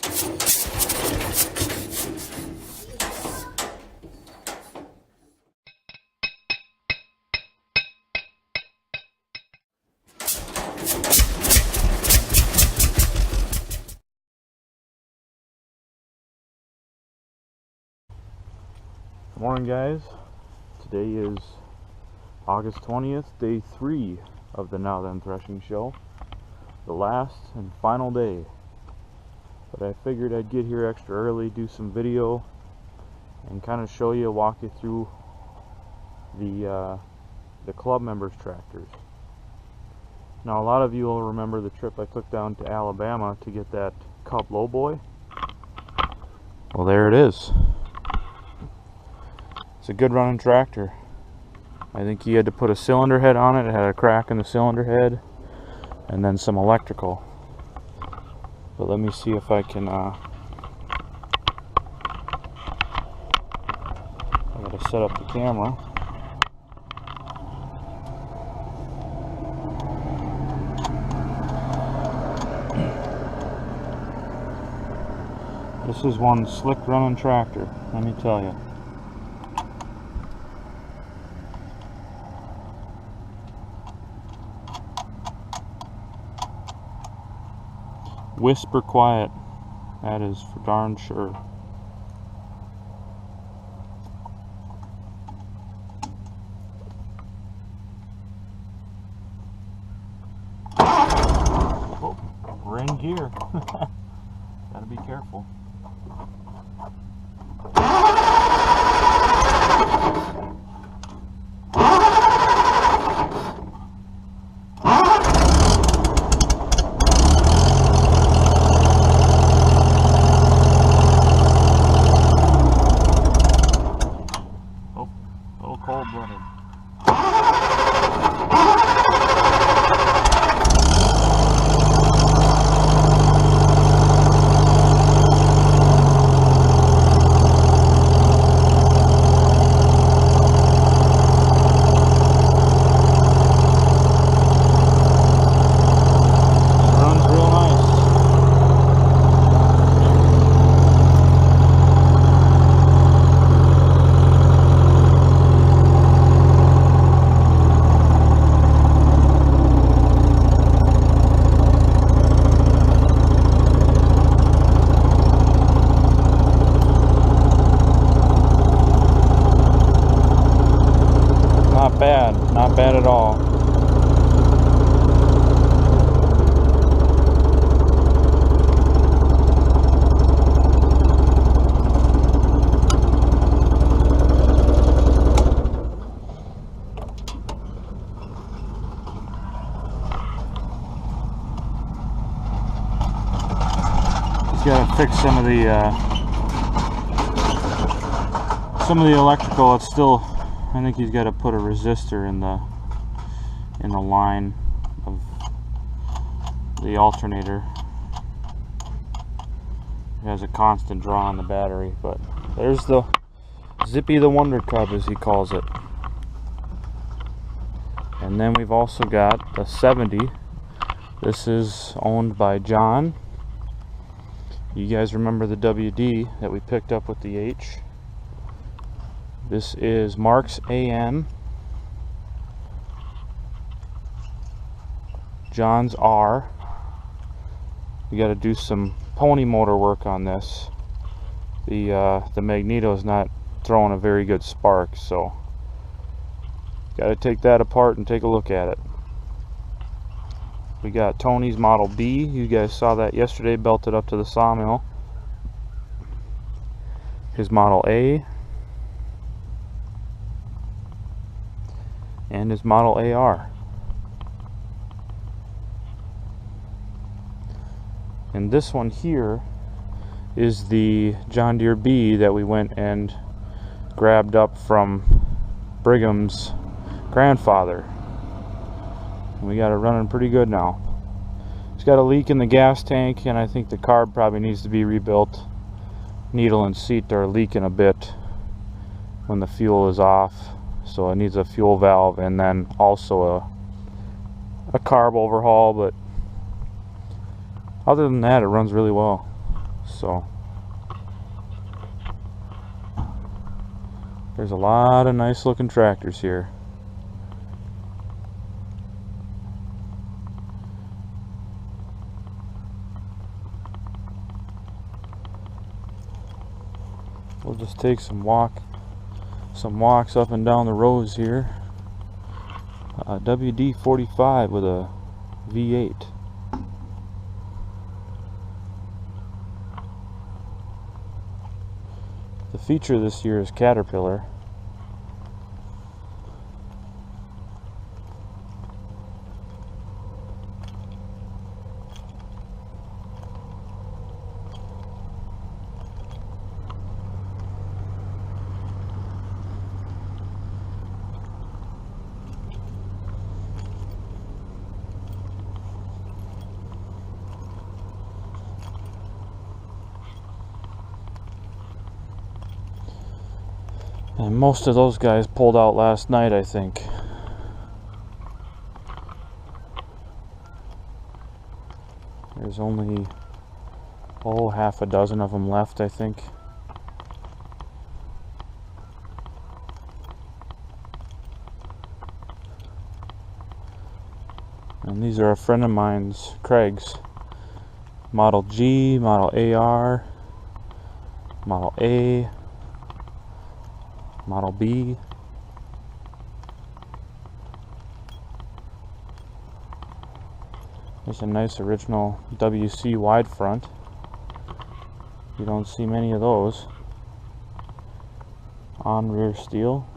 Good morning, guys. Today is August 20th, day 3 of the Nowthen Threshing Show. The last and final day. But I figured I'd get here extra early, do some video, and kind of show you, walk you through the club members' tractors. Now, a lot of you will remember the trip I took down to Alabama to get that Cub Lowboy. Well, there it is. It's a good running tractor. I think he had to put a cylinder head on it. It had a crack in the cylinder head and then some electrical. But let me see if I can I gotta set up the camera. This is one slick running tractor, let me tell you. Whisper quiet, that is for darn sure. Oh, we're in gear. Gotta be careful. Cold-blooded. Runs real nice. Not bad at all. He's got to fix some of the electrical. It's still, I think he's got to put a resistor in the line of the alternator. It has a constant draw on the battery, but there's the Zippy the Wonder Cub, as he calls it. And then we've also got the 70. This is owned by John. You guys remember the WD that we picked up with the H. This is Mark's AN, John's R. We got to do some pony motor work on this. The magneto is not throwing a very good spark, so got to take that apart and take a look at it. We got Tony's Model B. You guys saw that yesterday, belted up to the sawmill. His Model A. And his Model AR. And this one here is the John Deere B that we went and grabbed up from Brigham's grandfather. And we got it running pretty good now. It's got a leak in the gas tank, and I think the carb probably needs to be rebuilt. Needle and seat are leaking a bit when the fuel is off, so it needs a fuel valve and then also a carb overhaul. But other than that, it runs really well. So there's a lot of nice looking tractors here. We'll just take some walks up and down the rows here. WD-45 with a V8. The feature this year is Caterpillar. And most of those guys pulled out last night, I think. There's only, half a dozen of them left, I think. And these are a friend of mine's, Craig's. Model G, Model AR, Model A, Model B. There's a nice original WC wide front. You don't see many of those. On rear steel.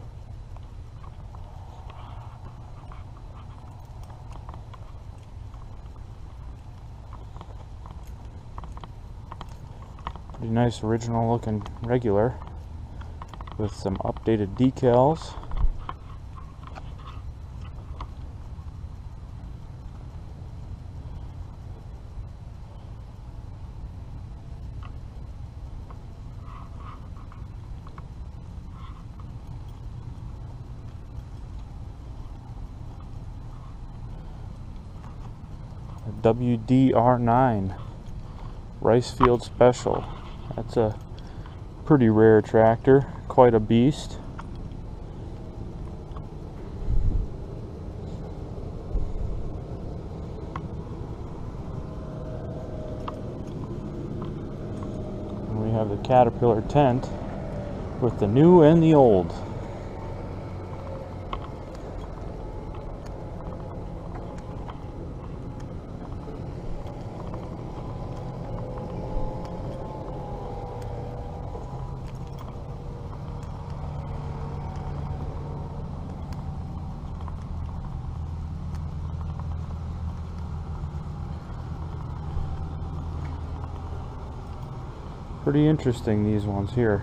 Pretty nice original looking regular with some updated decals. A WDR9 Rice Field Special. That's a pretty rare tractor, quite a beast. And we have the Caterpillar tent with the new and the old. Pretty interesting, these ones here.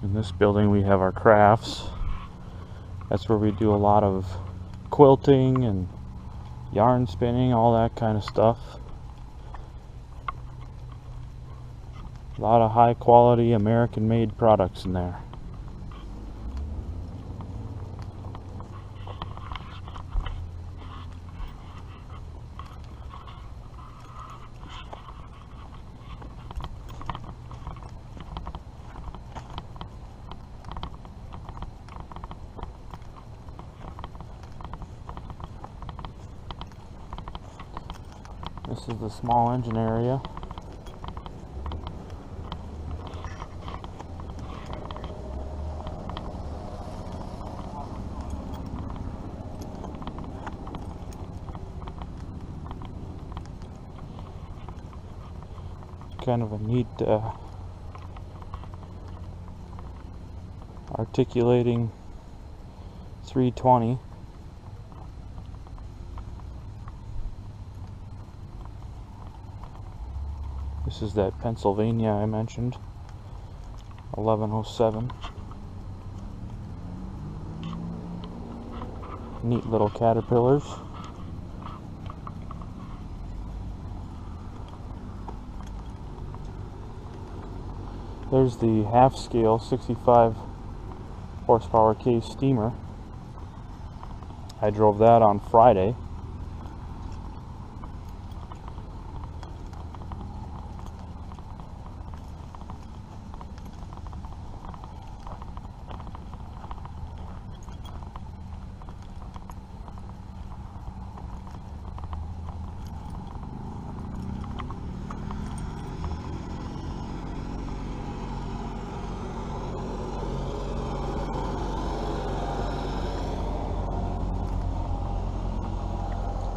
In this building we have our crafts. That's where we do a lot of quilting and yarn spinning, all that kind of stuff. A lot of high quality American made products in there. This is the small engine area. Kind of a neat articulating 320. This is that Pennsylvania I mentioned, 1107. Neat little caterpillars. There's the half-scale 65 horsepower case steamer. I drove that on Friday.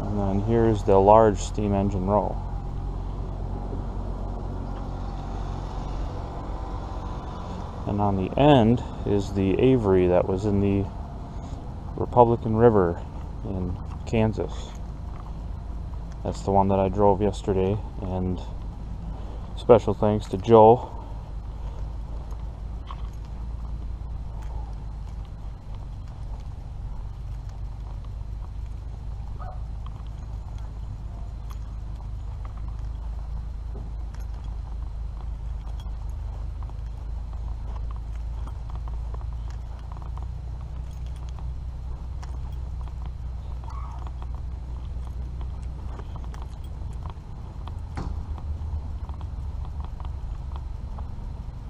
And then here's the large steam engine row. And on the end is the Avery that was in the Republican River in Kansas. That's the one that I drove yesterday, and special thanks to Joe.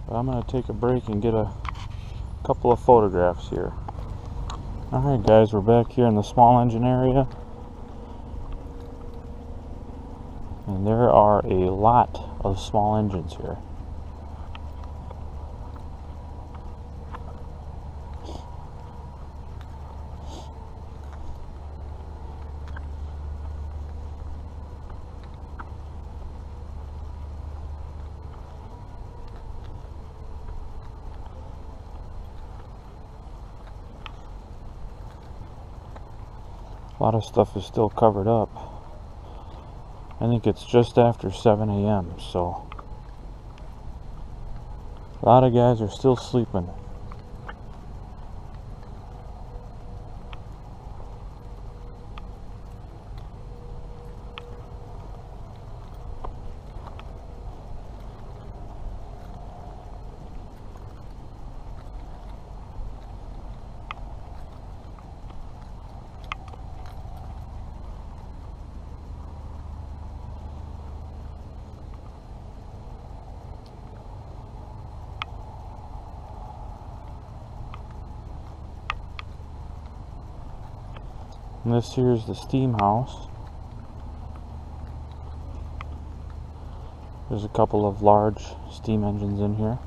But I'm going to take a break and get a couple of photographs here. Alright guys, we're back here in the small engine area. And there are a lot of small engines here. A lot of stuff is still covered up. I think it's just after 7 a.m. so a lot of guys are still sleeping. And this here is the steam house. There's a couple of large steam engines in here.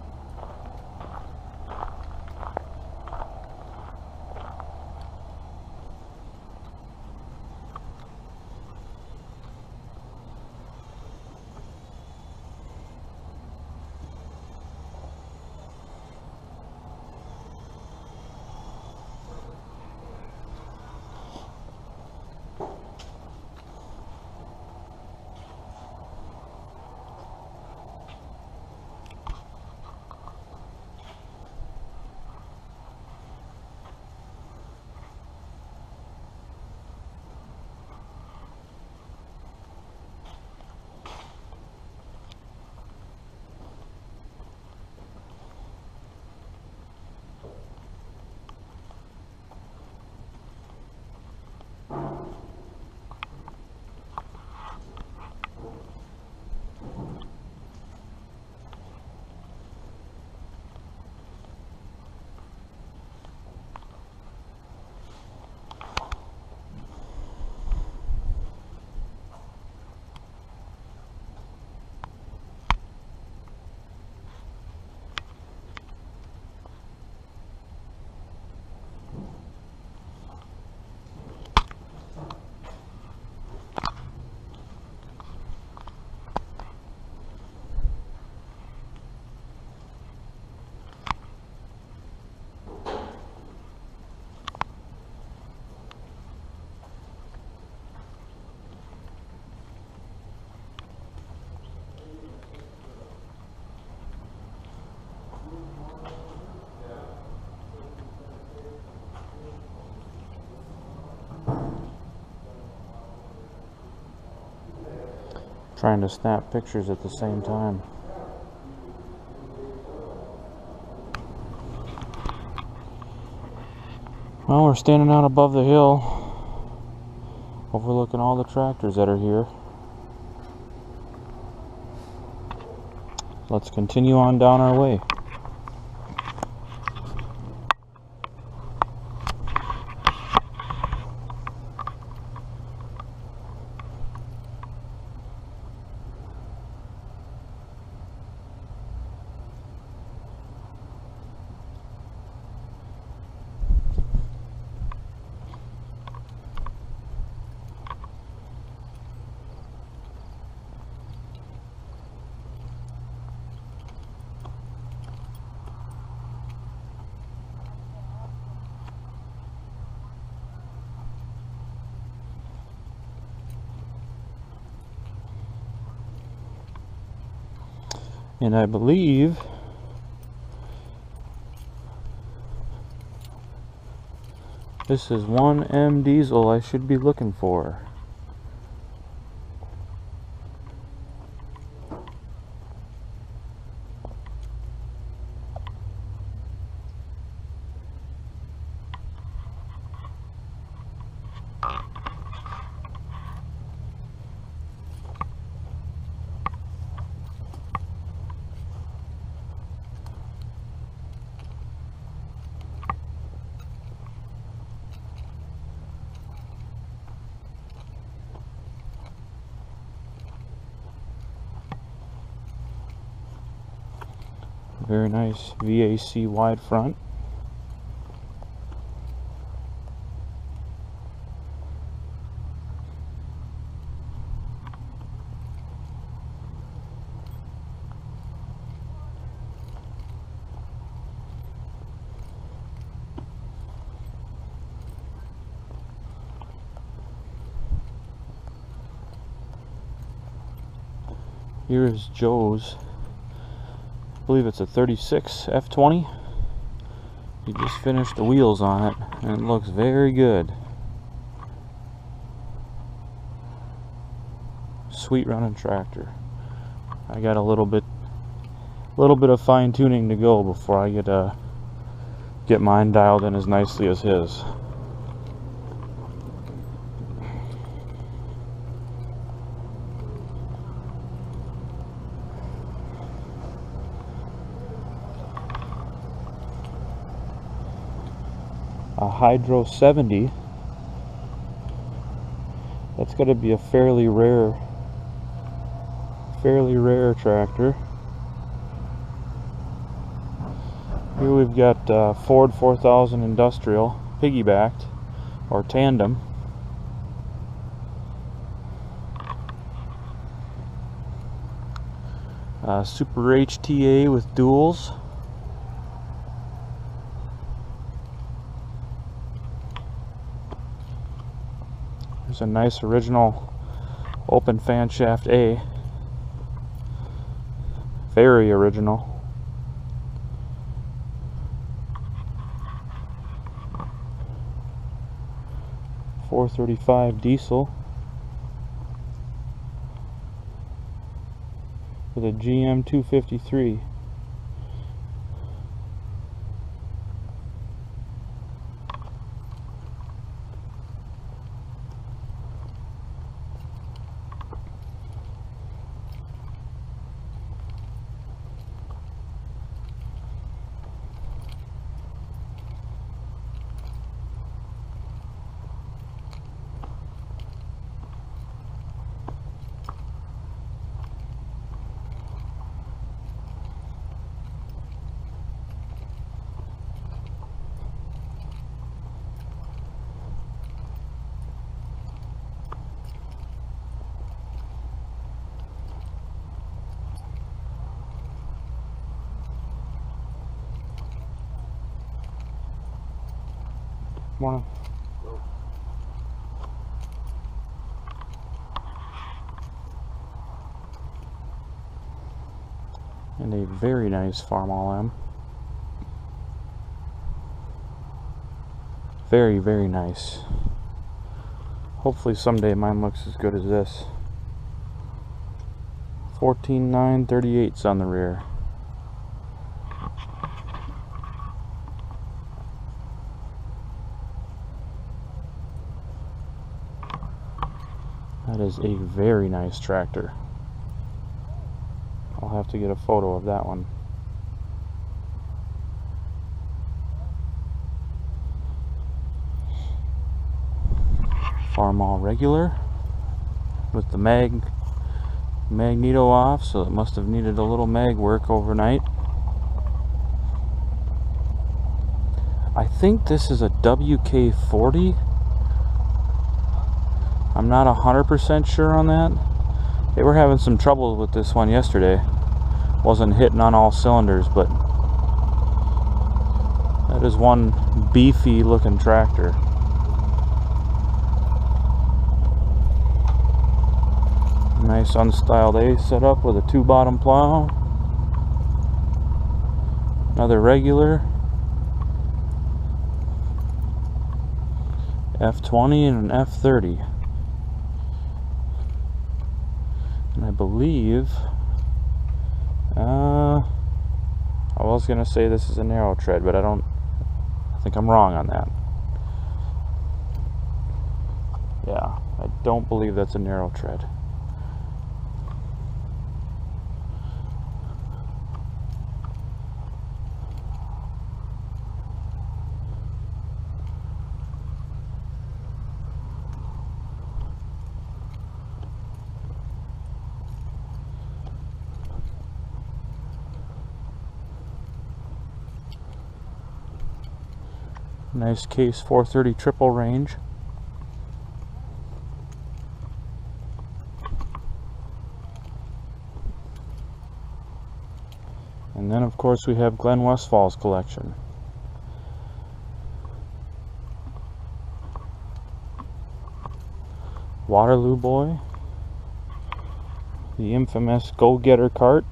Trying to snap pictures at the same time. Well, we're standing out above the hill, overlooking all the tractors that are here. Let's continue on down our way. And I believe this is 1M diesel I should be looking for. Very nice VAC wide front. Here is Joe's. I believe it's a 36 F20. He just finished the wheels on it and it looks very good. Sweet running tractor. I got a little bit of fine tuning to go before I get mine dialed in as nicely as his. A Hydro 70. That's going to be a fairly rare tractor. Here we've got Ford 4000 Industrial piggybacked or tandem. Super HTA with duals. There's a nice original open fan shaft A. Very original. .435 diesel with a GM 253. Morning. And a very nice Farm All M. Very, very nice. Hopefully someday mine looks as good as this. 14.938's on the rear. That is a very nice tractor. I'll have to get a photo of that one. Farmall regular with the magneto off, so it must have needed a little mag work overnight. I think this is a WK40. I'm not 100% sure on that. They were having some trouble with this one yesterday. Wasn't hitting on all cylinders, but that is one beefy looking tractor. Nice unstyled A setup with a 2-bottom plow. Another regular. F20 and an F30. And I believe, I was going to say this is a narrow tread, but I think I'm wrong on that. Yeah, I don't believe that's a narrow tread. Nice Case 430 triple range. And then of course we have Glenn Westfall's collection. Waterloo Boy. The infamous Go-Getter cart.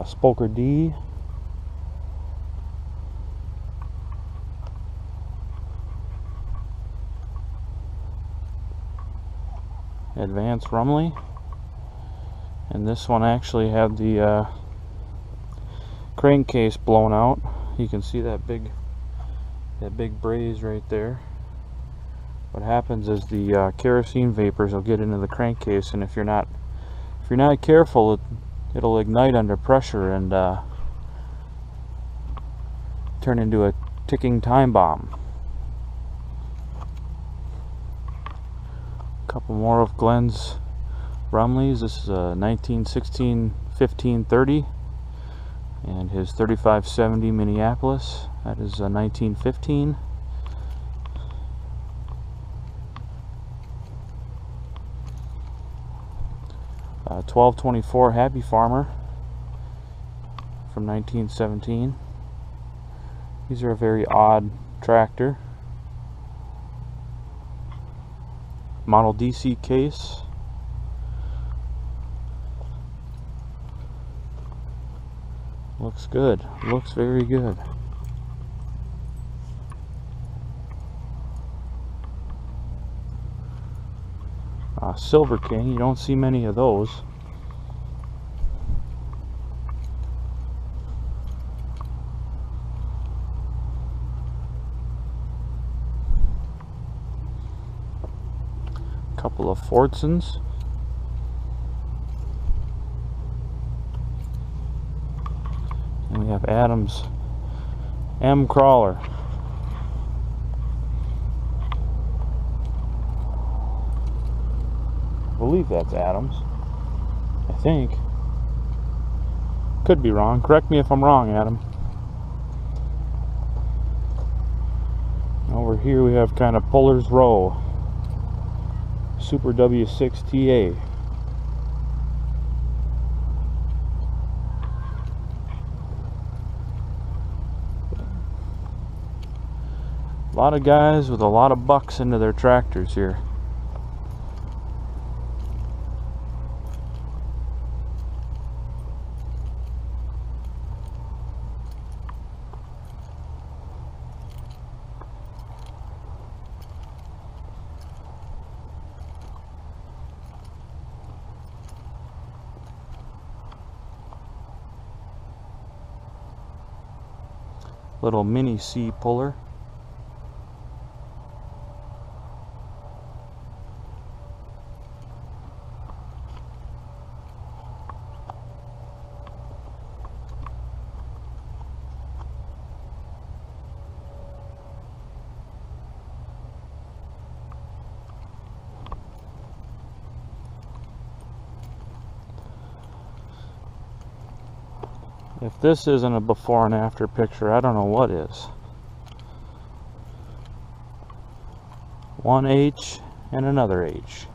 Spoker D. Advanced Rumley, and this one actually had the crankcase blown out. You can see that big braze right there. What happens is the kerosene vapors will get into the crankcase, and if you're not careful, it'll ignite under pressure and turn into a ticking time bomb. Couple more of Glenn's Rumleys. This is a 1916 1530, and his 3570 Minneapolis. That is a 1915. Uh, 1224 Happy Farmer from 1917. These are a very odd tractor. Model DC case. Looks good. Looks very good. Silver King. You don't see many of those. Couple of Fordsons. And we have Adams M Crawler. I believe that's Adams. I think. Could be wrong. Correct me if I'm wrong, Adam. Over here we have kind of Puller's Row. Super W6 TA. A lot of guys with a lot of bucks into their tractors here. little mini C puller. If this isn't a before and after picture, I don't know what is. One H and another H.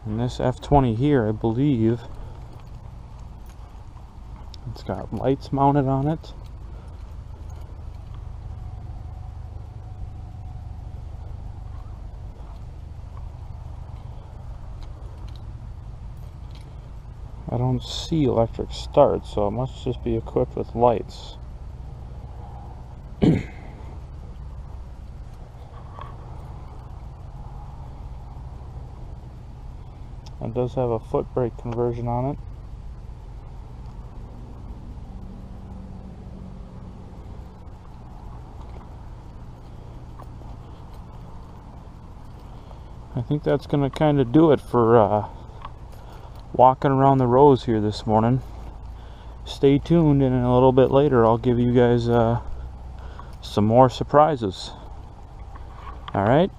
And this F20 here, I believe, it's got lights mounted on it. I don't see electric start, so it must just be equipped with lights. It does have a foot brake conversion on it. I think that's going to kind of do it for walking around the rows here this morning. Stay tuned, and a little bit later I'll give you guys some more surprises. Alright?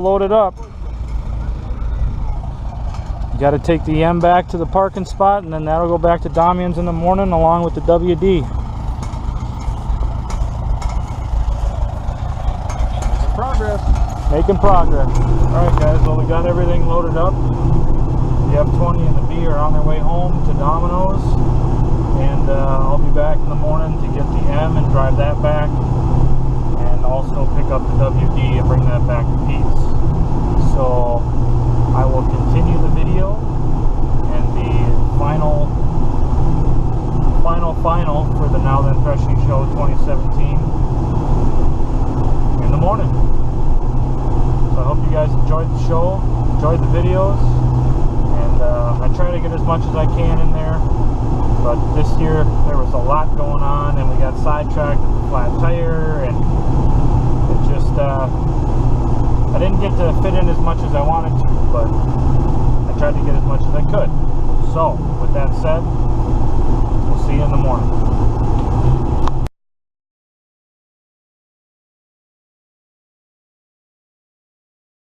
all loaded up. Got to take the M back to the parking spot, and then that'll go back to Damian's in the morning along with the WD. Making progress. Alright guys, well we got everything loaded up. The F20 and the B are on their way home to Domino's, and I'll be back in the morning to get the M and drive that back, and also pick up the WD and bring that back to Pete's. So I will continue the video and the final for the Nowthen Threshing Show 2017 in the morning. So I hope you guys enjoyed the show, enjoyed the videos, and I try to get as much as I can in there. But this year there was a lot going on, and we got sidetracked with the flat tire, and it just I didn't get to fit in as much as I wanted to, but I tried to get as much as I could. So with that said, we'll see you in the morning.